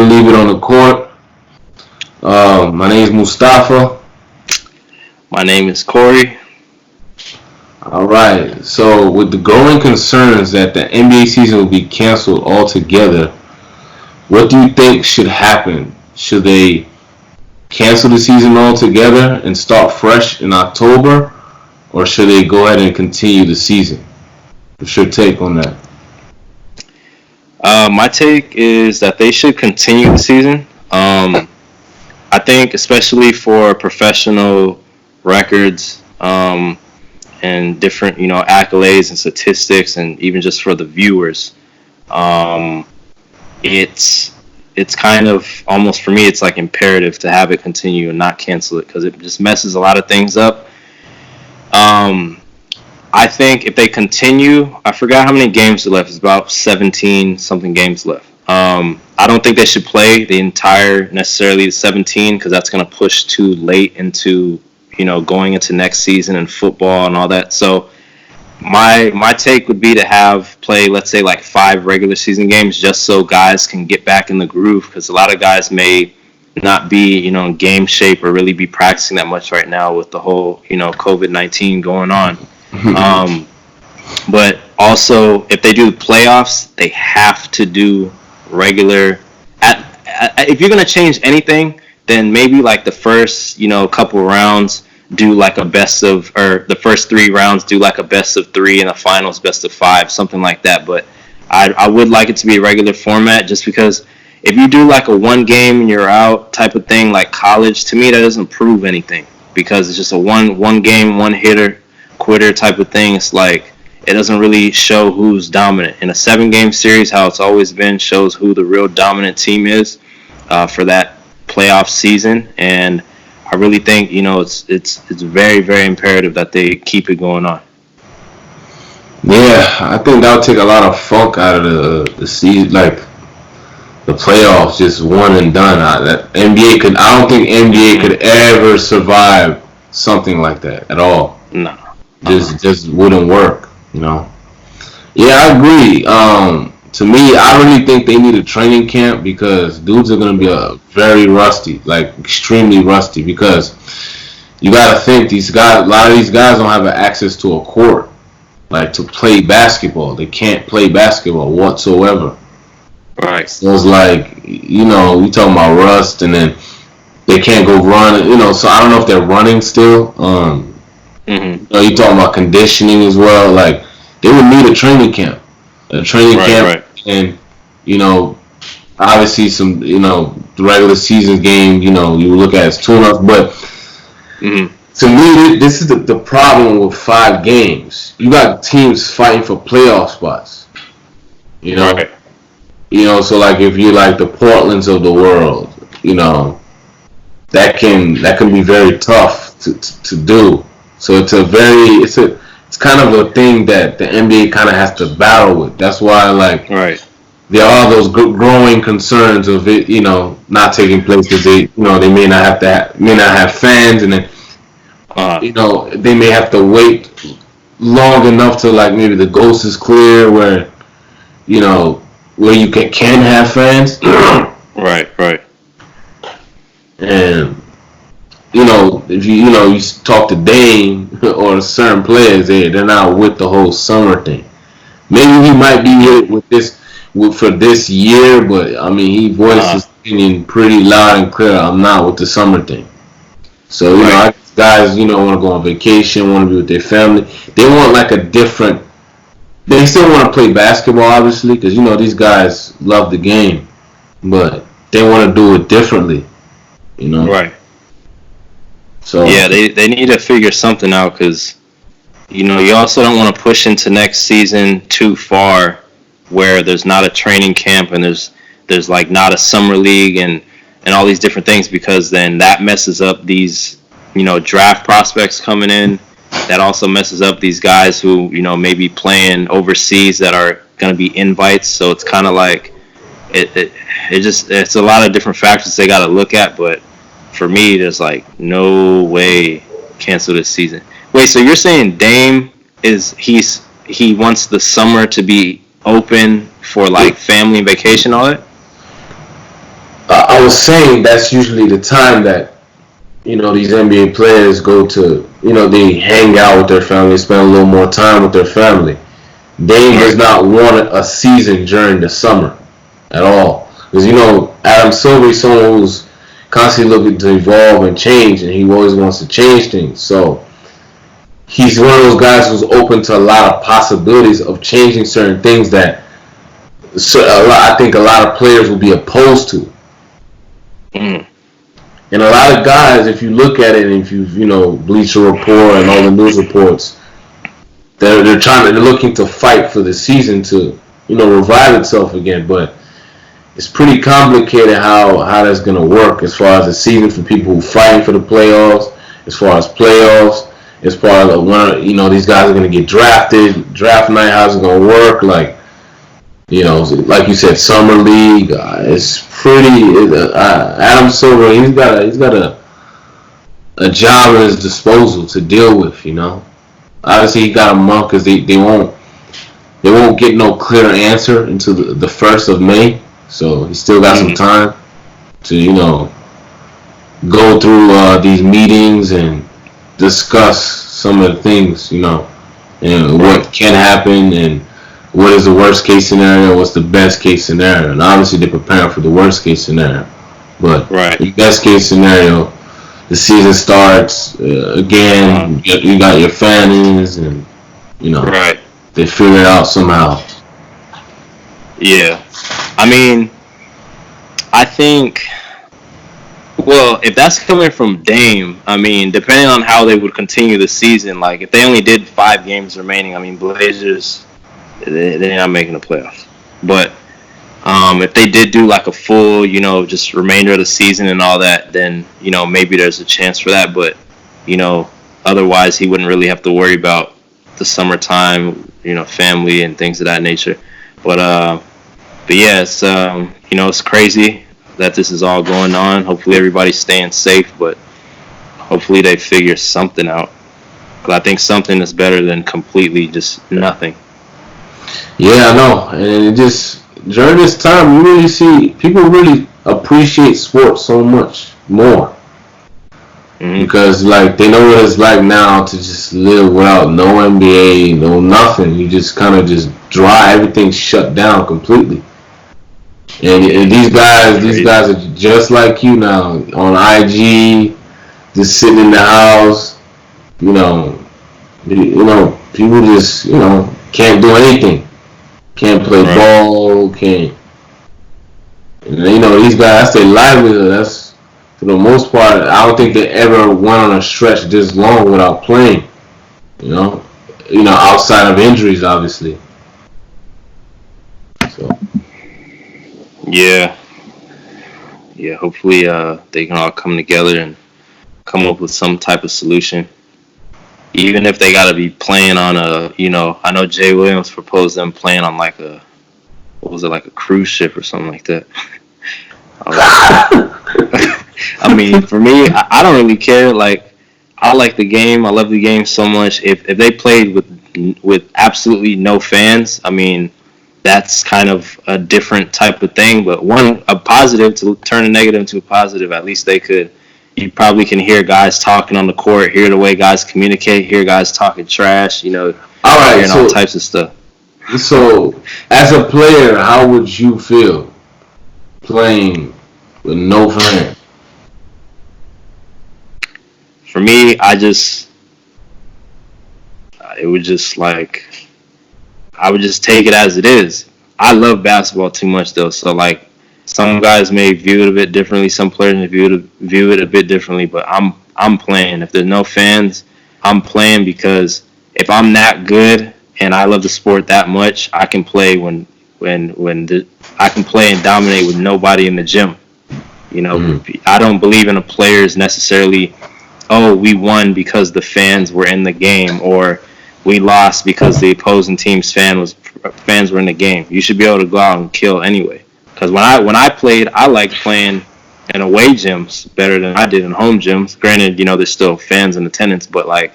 to Leave It on the Court. My name is Mustafa. My name is Corey. All right. So, with the growing concerns that the NBA season will be canceled altogether, what do you think should happen? Should they cancel the season altogether and start fresh in October, or should they go ahead and continue the season? What's your take on that? My take is that they should continue the season. I think especially for professional records and different, accolades and statistics, and even just for the viewers, it's kind of almost, for me, it's like imperative to have it continue and not cancel it, because it just messes a lot of things up. I think if they continue, I forgot how many games are left. It's about 17 something games left. I don't think they should play the entire necessarily 17, because that's going to push too late into, going into next season and football and all that. So my take would be to play, let's say, like 5 regular season games, just so guys can get back in the groove, because a lot of guys may not be, in game shape or really be practicing that much right now with the whole, COVID-19 going on. But also, if they do playoffs, they have to do regular. If you're gonna change anything, then maybe like the first, couple rounds do like a best of, or the first 3 rounds do like a best of 3, and the finals best of 5, something like that. But I would like it to be a regular format, just because if you do like a 1 game and you're out type of thing, like college, to me that doesn't prove anything, because it's just a one game, one hitter quitter type of thing. It's like, it doesn't really show who's dominant. In a 7-game series, how it's always been, shows who the real dominant team is for that playoff season. And I really think, it's very, very imperative that they keep it going on. Yeah, I think that would take a lot of funk out of the season, like the playoffs, just one and done. I don't think NBA could ever survive something like that at all. No. Just wouldn't work, Yeah, I agree. To me, I really think they need a training camp, because dudes are going to be very rusty, like extremely rusty, because you got to think, a lot of these guys don't have access to a court, like to play basketball. They can't play basketball whatsoever. Right. So it's like, we talking about rust, and then they can't go run, so I don't know if they're running still. You talking about conditioning as well. Like, they would need a training camp. Right. And, obviously some, the regular season game, you look at as tune-ups. But to me, this is the problem with 5 games. You got teams fighting for playoff spots. Right. So like if you're like the Portlands of the world, that can be very tough to do. So it's kind of a thing that the NBA kind of has to battle with. That's why, like, right, there are those growing concerns of it, not taking place, because they may not have fans, and then they may have to wait long enough to, like, maybe the ghost is clear where you can have fans. Right. And if you talk to Dame or certain players, they're not with the whole summer thing. Maybe he might be with this for this year, but I mean, he voiced his opinion pretty loud and clear. I'm not with the summer thing. So guys, want to go on vacation, want to be with their family. They want like a different. They still want to play basketball, obviously, because these guys love the game, but they want to do it differently. Right. So yeah, they need to figure something out, because you also don't want to push into next season too far, where there's not a training camp and there's like not a summer league and all these different things, because then that messes up these draft prospects coming in. That also messes up these guys who may be playing overseas that are going to be invites. So it's kind of like it's a lot of different factors they got to look at, but for me, there's like no way cancel this season. Wait, so you're saying Dame he wants the summer to be open for like family and vacation, all that? I was saying that's usually the time that these NBA players go to. They hang out with their family, spend a little more time with their family. Dame does Right. not want a season during the summer at all. Because, Adam Silver is someone who's constantly looking to evolve and change, and he always wants to change things. So he's one of those guys who's open to a lot of possibilities of changing certain things that I think a lot of players will be opposed to. Mm. And a lot of guys, if you look at it, and if Bleacher Report and all the news reports, they're looking to fight for the season to revive itself again. But it's pretty complicated how that's gonna work as far as the season for people who are fighting for the playoffs, as far as playoffs, as far as when these guys are gonna get drafted, draft night, how's it gonna work? Like like you said, summer league. It's pretty. Adam Silver, he's got a job at his disposal to deal with. Obviously he got a month because they won't get no clear answer until the 1st of May. So he still got some time to go through these meetings and discuss some of the things and what can happen and what is the worst case scenario, what's the best case scenario. And obviously they're preparing for the worst case scenario. But the best case scenario, the season starts again. You got your fans, and they figure it out somehow. Yeah. I mean, I think. Well, if that's coming from Dame, I mean, depending on how they would continue the season, like if they only did 5 games remaining, I mean, Blazers, they're not making the playoffs. But if they did do like a full, just remainder of the season and all that, then maybe there's a chance for that. But otherwise he wouldn't really have to worry about the summertime, family and things of that nature. But yeah, it's crazy that this is all going on. Hopefully everybody's staying safe, but hopefully they figure something out. Because I think something is better than completely just nothing. Yeah, I know. And it just during this time, you really see people really appreciate sports so much more. Because like they know what it's like now to just live without no NBA, no nothing. You just kind of just dry, everything's shut down completely. And these guys are just like you now on IG, just sitting in the house. You know, people just can't do anything. Can't play ball. Can't. And, these guys, that's their livelihood. That's for the most part. I don't think they ever went on a stretch this long without playing. Outside of injuries, obviously. So. Yeah. Hopefully, they can all come together and come up with some type of solution. Even if they got to be playing on I know Jay Williams proposed them playing on like a cruise ship or something like that. I mean, for me, I don't really care. Like, I like the game. I love the game so much. If they played with absolutely no fans, I mean, that's kind of a different type of thing. But a positive to turn a negative into a positive, at least they could. You probably can hear guys talking on the court, hear the way guys communicate, hear guys talking trash, All right, hearing all types of stuff. So, as a player, how would you feel playing with no fans? For me, it would just like, I would just take it as it is. I love basketball too much though, so like, some guys may view it a bit differently. Some players may view it a bit differently. But I'm playing. If there's no fans, I'm playing because if I'm that good and I love the sport that much, I can play I can play and dominate with nobody in the gym. I don't believe in a players necessarily. Oh, we won because the fans were in the game, or we lost because the opposing team's fans were in the game. You should be able to go out and kill anyway. Because when I played, I liked playing in away gyms better than I did in home gyms. Granted, there's still fans in attendance, but like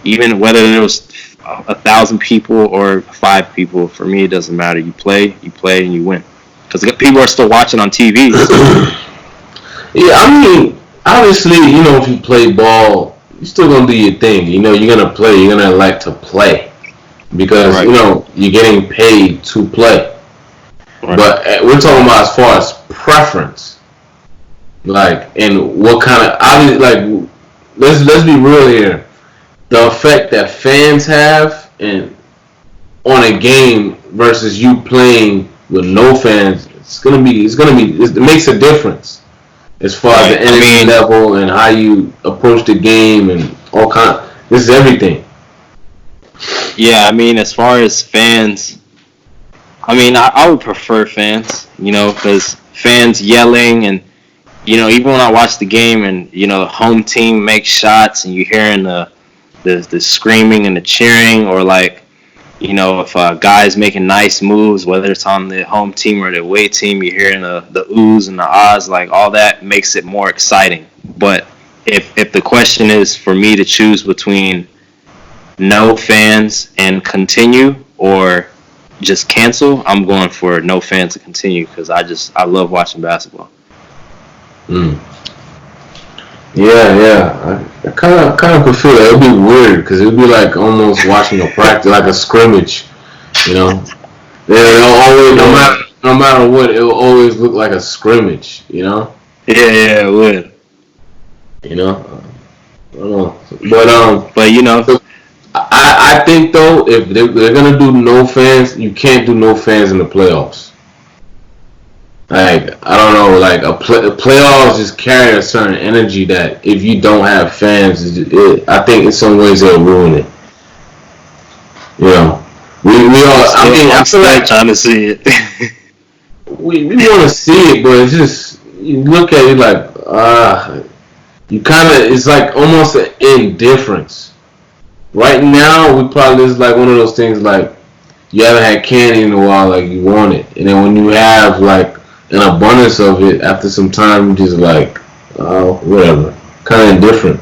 even whether there was 1,000 people or 5 people, for me it doesn't matter. You play, and you win. Because people are still watching on TV. So Yeah, I mean, obviously, if you play ball, you're still gonna do your thing. You're gonna play. You're gonna like to play because Right. you're getting paid to play. Right. But we're talking about as far as preference, like, and what kind of like. Let's be real here. The effect that fans have and on a game versus you playing with no fans, it makes a difference as far as Right. the I energy mean, level and how you approach the game and all kind. This is everything. yeah. I mean, as far as fans, I mean, I would prefer fans. Because fans yelling and even when I watch the game and the home team makes shots and you're hearing the screaming and the cheering, or like if a guy's making nice moves, whether it's on the home team or the away team, you're hearing the oohs and the ahs, like all that makes it more exciting. But if the question is for me to choose between no fans and continue or just cancel, I'm going for no fans to continue because I love watching basketball. Mm. Yeah. I kind of could feel it. It'd be weird because it'd be like almost watching a practice, like a scrimmage. You know, it'll always no matter what, it'll always look like a scrimmage. Yeah, it would. You know, I don't know, but But so I think though if they're gonna do no fans, you can't do no fans in the playoffs. Like I don't know, like playoffs just carry a certain energy that if you don't have fans, I think in some ways they'll ruin it. You know, we all. I mean, I I'm feel still like trying to see it. we want to see it, but it's just you look at it like you kind of it's like almost an indifference. Right now, we probably it's like one of those things like you haven't had candy in a while, like you want it, and then when you have like an abundance of it, after some time, you just like, oh, whatever, kind of indifferent,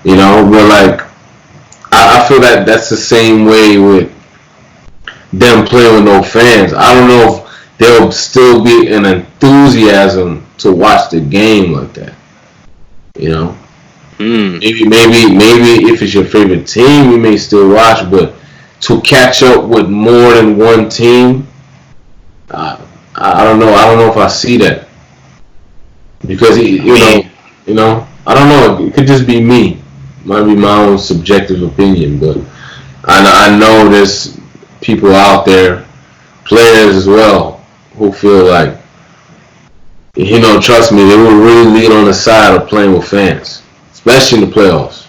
But like, I feel that that's the same way with them playing with no fans. I don't know if there'll still be an enthusiasm to watch the game like that, you know. Mm. Maybe if it's your favorite team, you may still watch, but to catch up with more than one team, uh, I don't know. I don't know if I see that because I don't know. It could just be me. Might be my own subjective opinion, but I know there's people out there, players as well, who feel like trust me, they will really lean on the side of playing with fans, especially in the playoffs.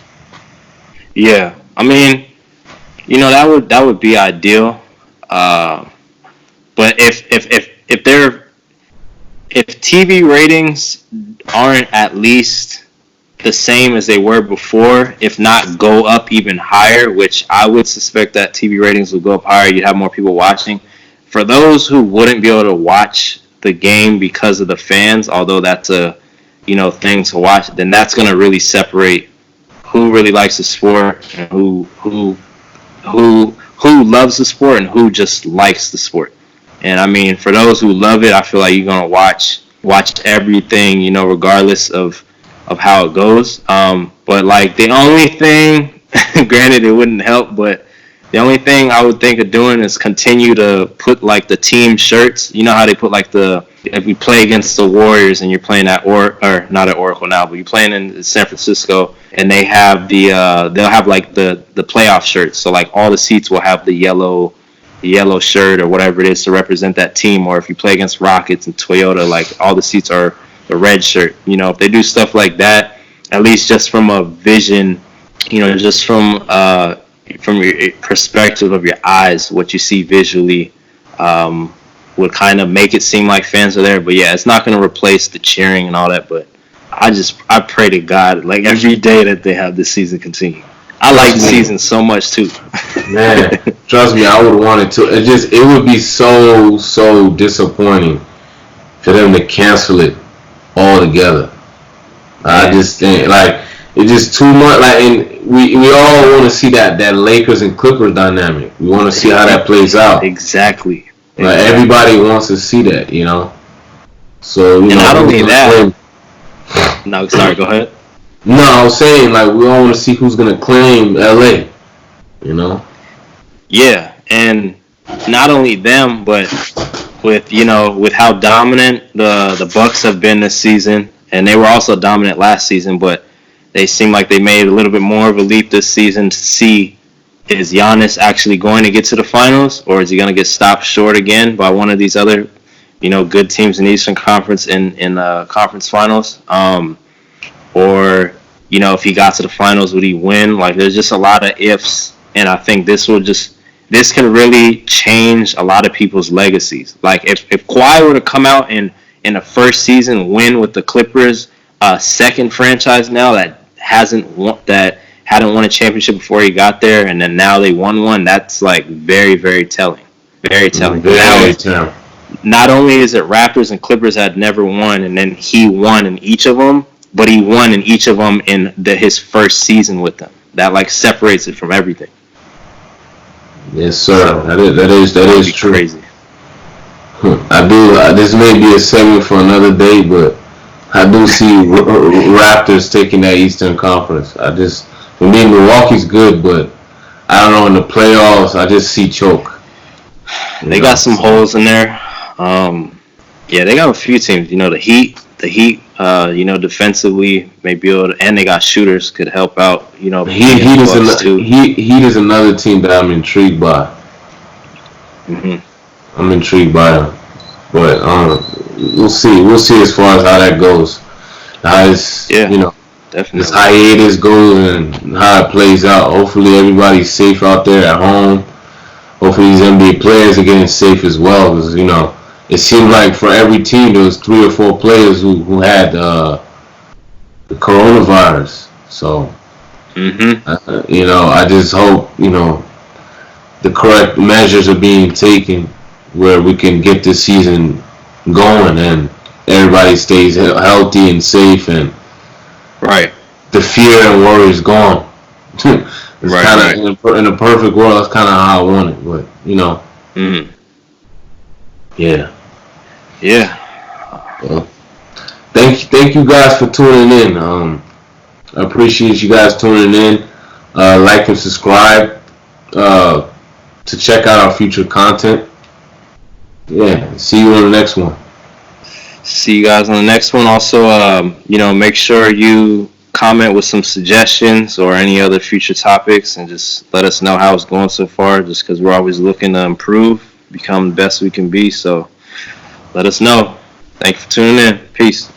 Yeah, I mean, that would be ideal. Uh, but if TV ratings aren't at least the same as they were before, if not go up even higher, which I would suspect that TV ratings will go up higher, you'd have more people watching. For those who wouldn't be able to watch the game because of the fans, although that's a thing to watch, then that's going to really separate who really likes the sport and who loves the sport and who just likes the sport. And I mean, for those who love it, I feel like you're gonna watch everything, regardless of how it goes. But like the only thing, granted, it wouldn't help, but the only thing I would think of doing is continue to put like the team shirts. You know how they put like if you play against the Warriors and you're playing or not at Oracle now, but you're playing in San Francisco and they have they'll have like the playoff shirts. So like all the seats will have the yellow shirt or whatever it is to represent that team. Or if you play against Rockets and Toyota, like all the seats are the red shirt. If they do stuff like that, at least just from a vision, just from your perspective of your eyes, what you see visually, would kind of make it seem like fans are there. But yeah, it's not going to replace the cheering and all that. But I pray to God like every day that they have this season continue. I like the season so much too. Man, trust me, I would want it to. It would be so disappointing for them to cancel it altogether. I just think like it's just too much. Like, and we all want to see that Lakers and Clippers dynamic. We want to see how that plays out. Exactly. Like everybody wants to see that, So and not only that, No, sorry. Go ahead. No, I was saying like we all want to see who's gonna claim LA. You know. Yeah, and not only them, but with how dominant the Bucks have been this season, and they were also dominant last season, but they seem like they made a little bit more of a leap this season to see, is Giannis actually going to get to the finals, or is he going to get stopped short again by one of these other good teams in the Eastern Conference in conference finals, or if he got to the finals, would he win? Like, there's just a lot of ifs, and I think this can really change a lot of people's legacies. Like, if Kawhi were to come out and in the first season win with the Clippers, second franchise now that hadn't won a championship before he got there, and then now they won one, that's like very, very telling. Very telling. Very telling. Not only is it Raptors and Clippers had never won, and then he won in each of them, but he won in each of them in his first season with them. That like separates it from everything. Yes, sir. So, that is true. Crazy. I do. This may be a segment for another day, but I do see Raptors taking that Eastern Conference. For me, Milwaukee's good, but I don't know, in the playoffs, I just see choke. They got some holes in there. Yeah, they got a few teams. The Heat, defensively may be able to, and they got shooters could help out. Heat is another team that I'm intrigued by. Mm-hmm. I'm intrigued by them, but we'll see. We'll see as far as how that goes. How definitely. This hiatus goes and how it plays out. Hopefully everybody's safe out there at home. Hopefully these NBA players are getting safe as well, because it seemed like for every team there was 3 or 4 players who had the coronavirus. So, I just hope the correct measures are being taken where we can get this season going and everybody stays healthy and safe, and the fear and worry is gone. It's kind of in a perfect world. That's kind of how I want it, but yeah. Well, thank you guys for tuning in. I appreciate you guys tuning in. Like and subscribe to check out our future content. Yeah, see you on the next one. See you guys on the next one. Also, make sure you comment with some suggestions or any other future topics, and just let us know how it's going so far, just because we're always looking to improve, become the best we can be. So let us know. Thank you for tuning in. Peace.